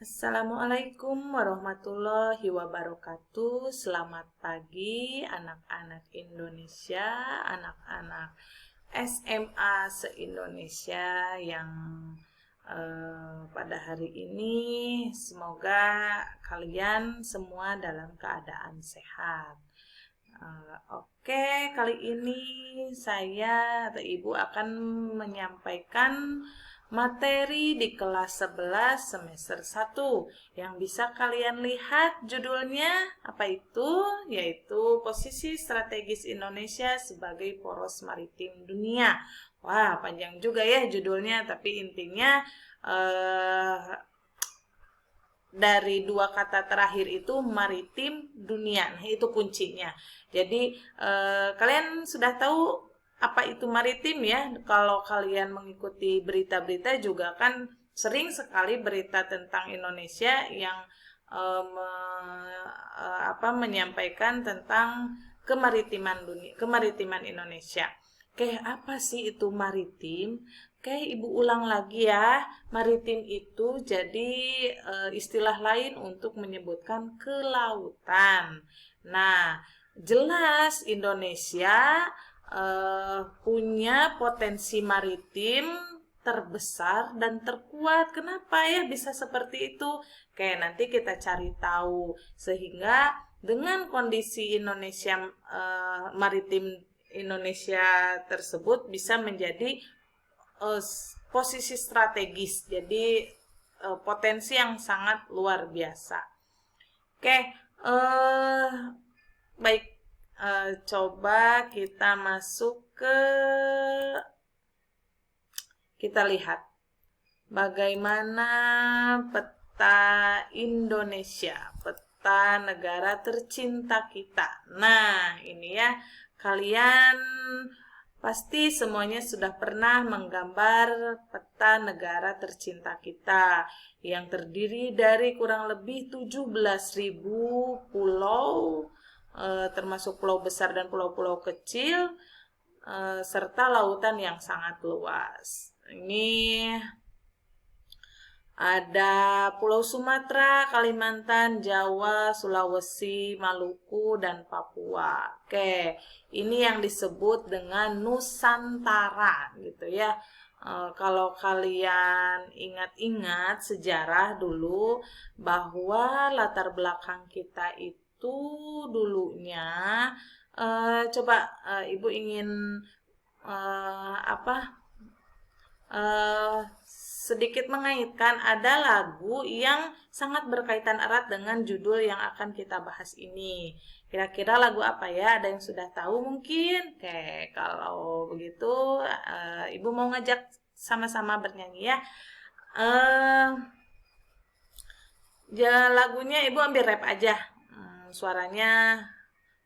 Assalamualaikum warahmatullahi wabarakatuh. Selamat pagi anak-anak Indonesia, anak-anak SMA se-Indonesia yang pada hari ini semoga kalian semua dalam keadaan sehat. Oke, kali ini saya atau Ibu akan menyampaikan materi di kelas 11 semester 1 yang bisa kalian lihat judulnya apa itu? Yaitu posisi strategis Indonesia sebagai poros maritim dunia. Wah, panjang juga ya judulnya, tapi intinya dari dua kata terakhir itu maritim dunia. Nah, itu kuncinya. Jadi kalian sudah tahu apa itu maritim ya? Kalau kalian mengikuti berita-berita juga kan sering sekali berita tentang Indonesia yang menyampaikan tentang kemaritiman Indonesia. Oke, apa sih itu maritim? Oke, Ibu ulang lagi ya. Maritim itu jadi istilah lain untuk menyebutkan kelautan. Nah, jelas Indonesia punya potensi maritim terbesar dan terkuat. Kenapa ya bisa seperti itu? Oke, nanti kita cari tahu. Sehingga dengan kondisi Indonesia maritim Indonesia tersebut bisa menjadi posisi strategis, jadi potensi yang sangat luar biasa. Oke, baik, coba kita masuk ke, kita lihat bagaimana peta Indonesia, peta negara tercinta kita. Nah, ini ya, kalian pasti semuanya sudah pernah menggambar peta negara tercinta kita yang terdiri dari kurang lebih 17.000 pulau, termasuk pulau besar dan pulau-pulau kecil, serta lautan yang sangat luas. Ini ada Pulau Sumatera, Kalimantan, Jawa, Sulawesi, Maluku, dan Papua. Oke, ini yang disebut dengan Nusantara gitu ya. Kalau kalian ingat-ingat sejarah dulu bahwa latar belakang kita itu dulunya, coba Ibu ingin sedikit mengaitkan, ada lagu yang sangat berkaitan erat dengan judul yang akan kita bahas ini. Kira-kira lagu apa ya? Ada yang sudah tahu mungkin? Oke, kalau begitu Ibu mau ngajak sama-sama bernyanyi ya. Lagunya Ibu ambil rap aja. Suaranya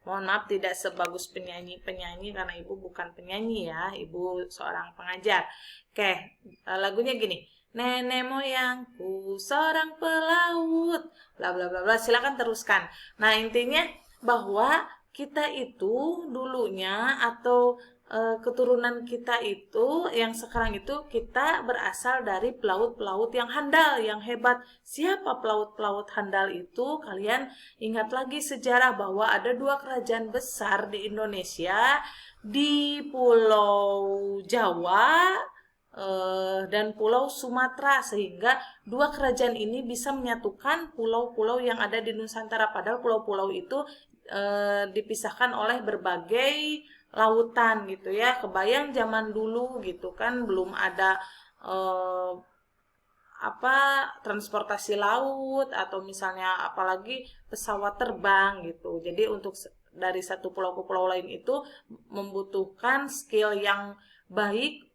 mohon maaf tidak sebagus penyanyi karena Ibu bukan penyanyi ya, Ibu seorang pengajar. Oke, lagunya gini. Nenek moyangku seorang pelaut, bla bla bla bla. Silakan teruskan. Nah, intinya bahwa kita itu dulunya atau keturunan kita itu yang sekarang itu kita berasal dari pelaut-pelaut yang handal, yang hebat. Siapa pelaut-pelaut handal itu? Kalian ingat lagi sejarah bahwa ada dua kerajaan besar di Indonesia, di Pulau Jawa dan Pulau Sumatera, sehingga dua kerajaan ini bisa menyatukan pulau-pulau yang ada di Nusantara. Padahal pulau-pulau itu dipisahkan oleh berbagai lautan gitu ya. Kebayang zaman dulu gitu kan belum ada transportasi laut atau misalnya apalagi pesawat terbang gitu. Jadi untuk dari satu pulau ke pulau lain itu membutuhkan skill yang baik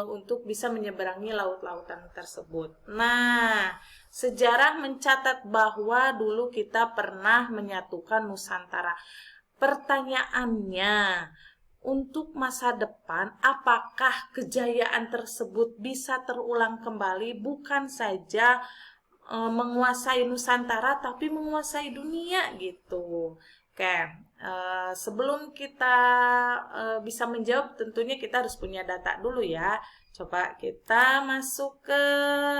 untuk bisa menyeberangi laut-lautan tersebut. Nah, sejarah mencatat bahwa dulu kita pernah menyatukan Nusantara. Pertanyaannya, untuk masa depan, apakah kejayaan tersebut bisa terulang kembali? Bukan saja menguasai Nusantara, tapi menguasai dunia gitu. Oke, sebelum kita bisa menjawab, tentunya kita harus punya data dulu ya. Coba kita masuk ke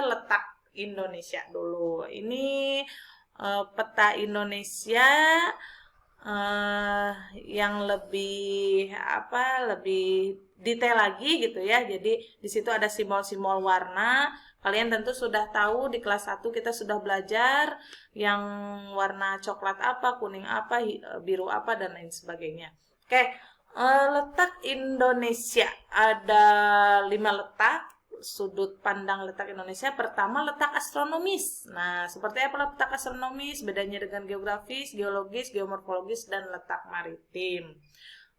letak Indonesia dulu. Ini peta Indonesia yang lebih detail lagi gitu ya. Jadi di situ ada simbol-simbol warna. Kalian tentu sudah tahu di kelas 1 kita sudah belajar yang warna coklat apa, kuning apa, biru apa, dan lain sebagainya. Oke, letak Indonesia ada 5 letak. Sudut pandang letak Indonesia. Pertama, letak astronomis. Nah, seperti apa letak astronomis? Bedanya dengan geografis, geologis, geomorfologis, dan letak maritim.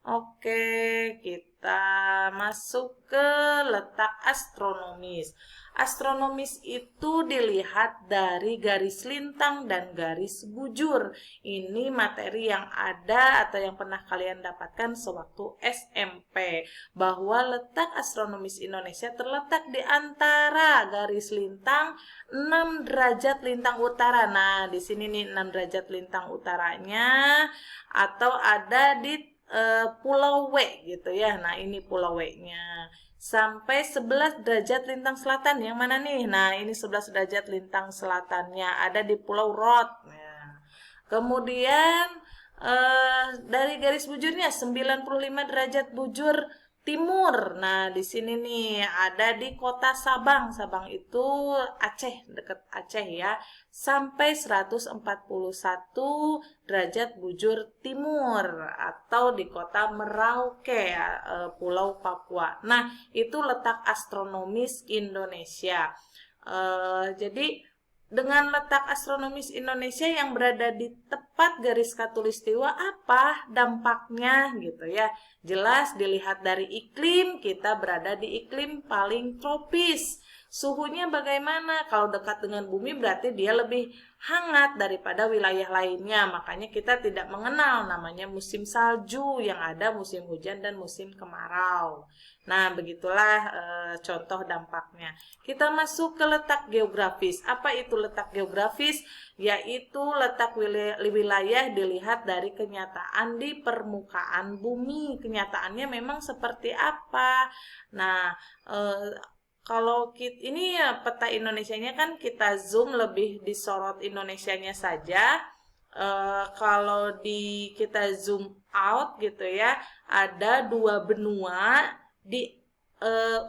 Oke, kita masuk ke letak astronomis. Astronomis itu dilihat dari garis lintang dan garis bujur. Ini materi yang ada atau yang pernah kalian dapatkan sewaktu SMP. Bahwa letak astronomis Indonesia terletak di antara garis lintang 6 derajat lintang utara. Nah, di sini nih 6 derajat lintang utaranya, atau ada di Pulau W gitu ya. Nah, ini Pulau W-nya. Sampai 11 derajat lintang selatan. Yang mana nih? Nah, ini 11 derajat lintang selatannya ada di Pulau Rod. Nah, kemudian dari garis bujurnya 95 derajat bujur timur. Nah, di sini nih ada di kota Sabang. Sabang itu Aceh, dekat Aceh ya. Sampai 141 derajat bujur timur, atau di kota Merauke ya, Pulau Papua. Nah, itu letak astronomis Indonesia. Jadi dengan letak astronomis Indonesia yang berada di tepat garis khatulistiwa, apa dampaknya gitu ya. Jelas dilihat dari iklim, kita berada di iklim paling tropis. Suhunya bagaimana? Kalau dekat dengan bumi berarti dia lebih hangat daripada wilayah lainnya. Makanya kita tidak mengenal namanya musim salju, yang ada musim hujan dan musim kemarau. Nah, begitulah contoh dampaknya. Kita masuk ke letak geografis. Apa itu letak geografis? Yaitu letak wilayah dilihat dari kenyataan di permukaan bumi. Kenyataannya memang seperti apa? Nah, kalau ini ya peta Indonesianya kan kita zoom lebih disorot Indonesianya saja. Kalau kita zoom out gitu ya, ada 2 benua di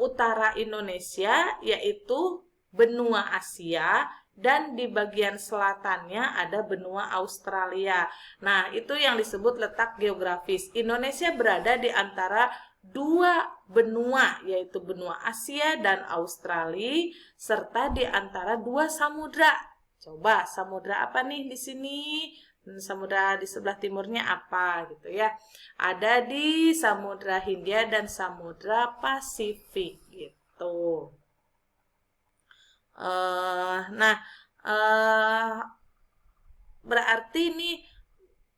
utara Indonesia, yaitu benua Asia, dan di bagian selatannya ada benua Australia. Nah, itu yang disebut letak geografis. Indonesia berada di antara 2 benua, yaitu benua Asia dan Australia, serta di antara 2 samudra. Coba samudra apa nih di sini? Samudra di sebelah timurnya apa gitu ya. Ada di Samudra Hindia dan Samudra Pasifik gitu. Berarti ini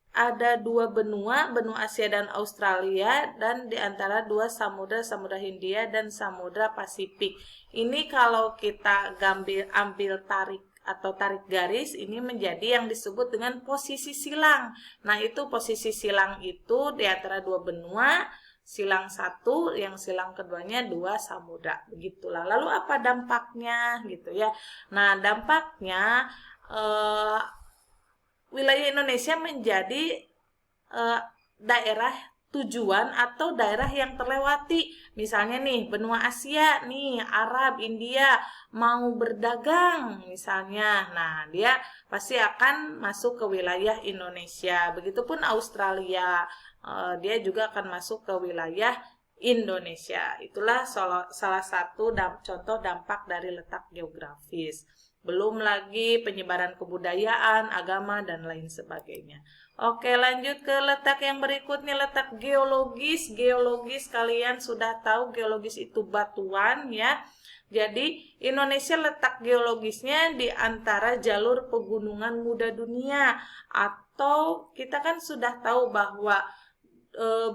ada 2 benua, benua Asia dan Australia, dan di antara 2 samudra, Samudra Hindia dan Samudra Pasifik. Ini kalau kita ambil tarik atau tarik garis, ini menjadi yang disebut dengan posisi silang. Nah, itu posisi silang itu di antara 2 benua, silang 1, yang silang keduanya 2 samudra. Begitulah. Lalu apa dampaknya gitu ya. Nah, dampaknya wilayah Indonesia menjadi daerah tujuan atau daerah yang terlewati. Misalnya nih, benua Asia nih, Arab, India mau berdagang misalnya. Nah, dia pasti akan masuk ke wilayah Indonesia. Begitupun Australia, dia juga akan masuk ke wilayah Indonesia. Itulah salah satu contoh dampak dari letak geografis. Belum lagi penyebaran kebudayaan, agama, dan lain sebagainya. Oke, lanjut ke letak yang berikutnya, letak geologis. Geologis, kalian sudah tahu geologis itu batuan ya. Jadi, Indonesia letak geologisnya di antara jalur pegunungan muda dunia. Atau kita kan sudah tahu bahwa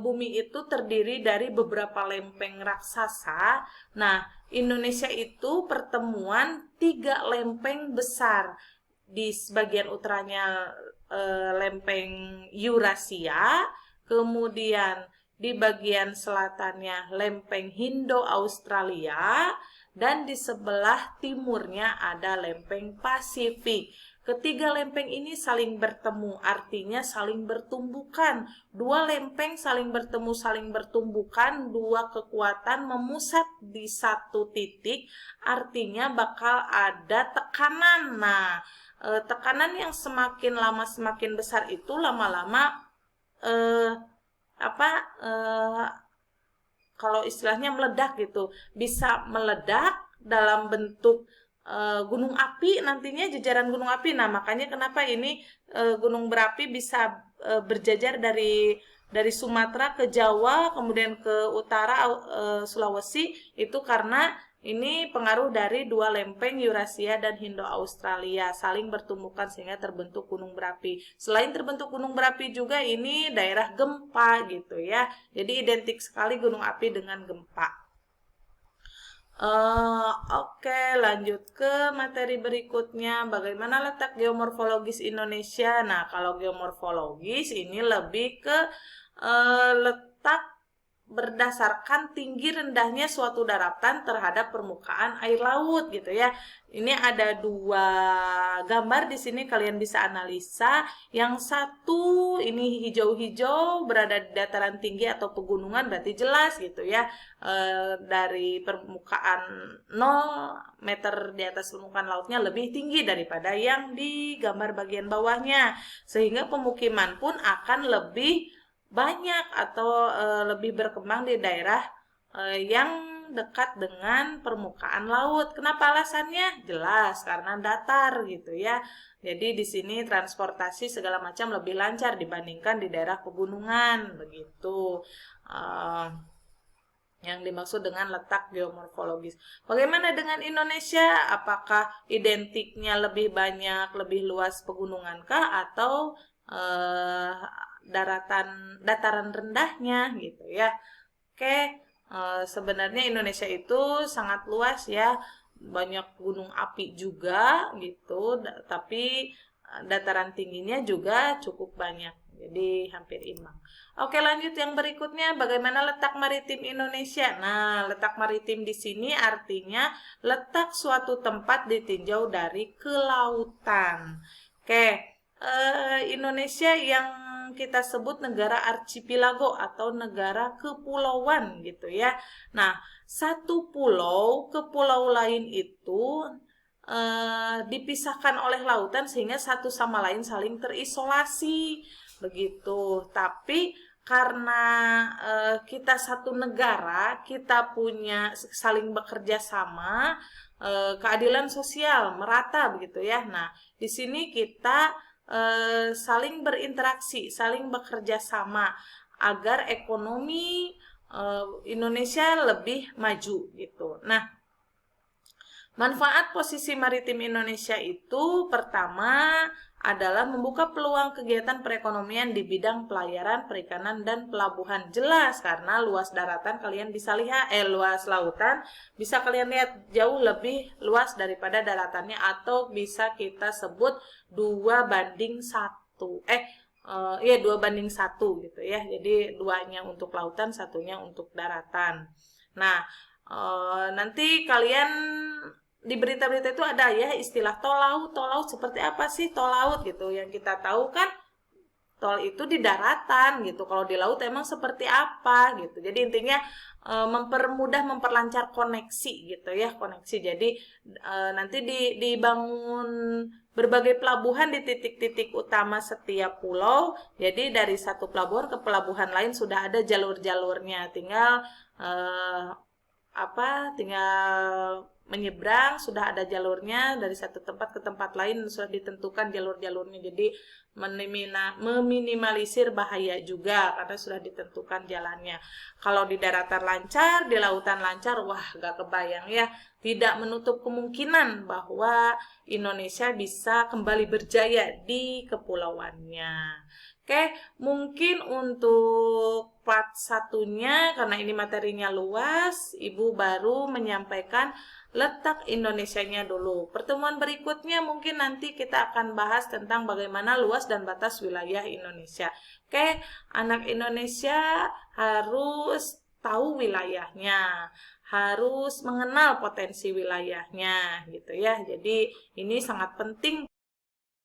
bumi itu terdiri dari beberapa lempeng raksasa. Nah, Indonesia itu pertemuan 3 lempeng besar. Di bagian utaranya lempeng Eurasia, kemudian di bagian selatannya lempeng Indo-Australia, dan di sebelah timurnya ada lempeng Pasifik. Ketiga lempeng ini saling bertemu, artinya saling bertumbukan. Dua lempeng saling bertemu, saling bertumbukan, dua kekuatan memusat di satu titik, artinya bakal ada tekanan. Nah, tekanan yang semakin lama semakin besar itu lama-lama eh, apa kalau istilahnya meledak gitu, bisa meledak dalam bentuk gunung api nantinya, jejaran gunung api. Nah, makanya kenapa ini gunung berapi bisa berjajar dari Sumatera ke Jawa, kemudian ke utara Sulawesi, itu karena ini pengaruh dari dua lempeng Eurasia dan Indo-Australia saling bertumbukan sehingga terbentuk gunung berapi. Selain terbentuk gunung berapi juga ini daerah gempa gitu ya. Jadi identik sekali gunung api dengan gempa. Oke, lanjut ke materi berikutnya. Bagaimana letak geomorfologis Indonesia? Nah, kalau geomorfologis ini lebih ke letak berdasarkan tinggi rendahnya suatu daratan terhadap permukaan air laut gitu ya. Ini ada dua gambar di sini, kalian bisa analisa. Yang satu ini hijau-hijau berada di dataran tinggi atau pegunungan, berarti jelas gitu ya. Dari permukaan 0 meter di atas permukaan lautnya lebih tinggi daripada yang di gambar bagian bawahnya. Sehingga pemukiman pun akan lebih banyak atau lebih berkembang di daerah yang dekat dengan permukaan laut. Kenapa alasannya? Jelas, karena datar gitu ya. Jadi di sini transportasi segala macam lebih lancar dibandingkan di daerah pegunungan, begitu. Yang dimaksud dengan letak geomorfologis. Bagaimana dengan Indonesia? Apakah identiknya lebih banyak, lebih luas pegunungankah atau dataran rendahnya gitu ya? Oke, sebenarnya Indonesia itu sangat luas ya, banyak gunung api juga gitu, tapi dataran tingginya juga cukup banyak, jadi hampir imbang. Oke, lanjut yang berikutnya, bagaimana letak maritim Indonesia? Nah, letak maritim di sini artinya letak suatu tempat ditinjau dari kelautan. Oke, Indonesia yang kita sebut negara archipelago atau negara kepulauan gitu ya. Nah, satu pulau ke pulau lain itu dipisahkan oleh lautan sehingga satu sama lain saling terisolasi begitu. Tapi karena kita satu negara, kita punya saling bekerja sama, keadilan sosial merata begitu ya. Nah, di sini kita saling berinteraksi, saling bekerja sama agar ekonomi Indonesia lebih maju gitu. Nah, manfaat posisi maritim Indonesia itu pertama adalah membuka peluang kegiatan perekonomian di bidang pelayaran, perikanan, dan pelabuhan. Jelas, karena luas daratan kalian bisa lihat, luas lautan bisa kalian lihat jauh lebih luas daripada daratannya, atau bisa kita sebut 2:1. 2:1 gitu ya. Jadi 2-nya untuk lautan, 1-nya untuk daratan. Nah, nanti kalian di berita-berita itu ada ya istilah tol laut seperti apa sih tol laut gitu. Yang kita tahu kan tol itu di daratan gitu. Kalau di laut emang seperti apa gitu. Jadi intinya mempermudah, memperlancar koneksi gitu ya, koneksi. Jadi nanti dibangun berbagai pelabuhan di titik-titik utama setiap pulau. Jadi dari satu pelabuhan ke pelabuhan lain sudah ada jalur-jalurnya. Tinggal tinggal menyeberang, sudah ada jalurnya dari satu tempat ke tempat lain, sudah ditentukan jalur-jalurnya. Jadi meminimalisir bahaya juga karena sudah ditentukan jalannya. Kalau di daratan lancar, di lautan lancar, wah gak kebayang ya. Tidak menutup kemungkinan bahwa Indonesia bisa kembali berjaya di kepulauannya. Oke, mungkin untuk part satunya, karena ini materinya luas, Ibu baru menyampaikan letak Indonesianya dulu. Pertemuan berikutnya mungkin nanti kita akan bahas tentang bagaimana luas dan batas wilayah Indonesia. Oke, anak Indonesia harus tahu wilayahnya, harus mengenal potensi wilayahnya gitu ya. Jadi ini sangat penting